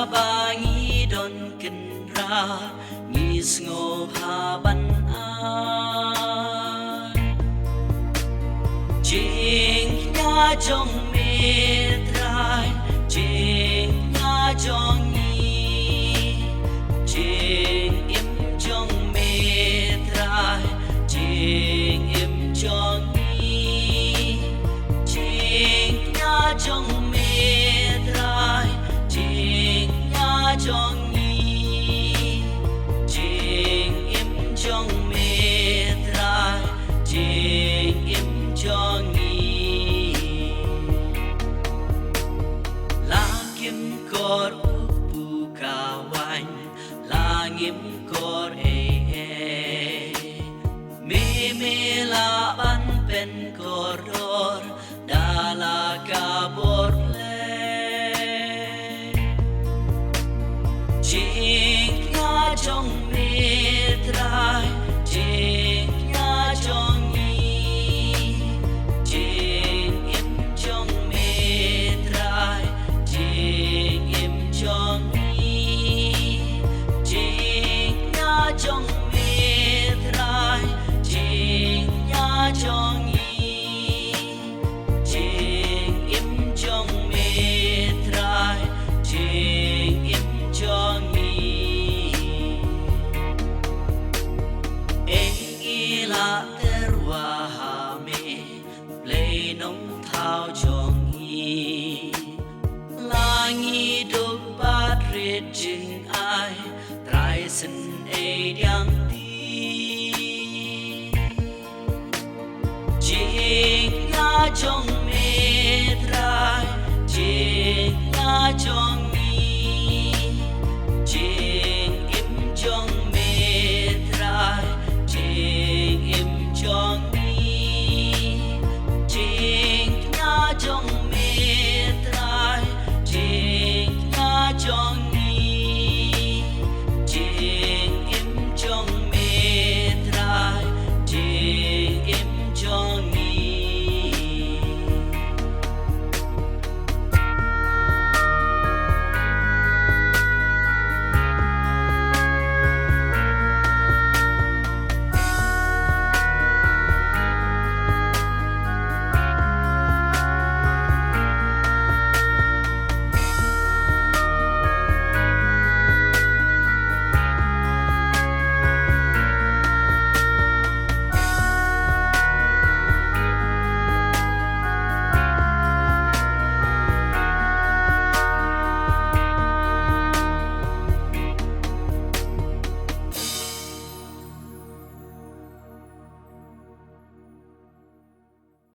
ba nghi đòn kinh ra nghi ngô hà ban an chính nhà trong mê trai chính nhà trong nghi chính im trong mê trai chính im trong nghi chính nhà trong mê trai chính nhà trong nghi chính im trong mê trai chính im trong nghi la kim cor u ca wanh la ngim cor me la ban pen coror dala kabor le chính nhà trong mê trai chính nhà trong nghi chính im trong mê trai chính im trong nghi chính nhà trong mê trai chính nhà trong nghi chính im trong mê trai chính im trong nghi e la terwa ha me play nong thao trong nghi la nghi do ba re jing ai trai sin e yang ti chính nhà trong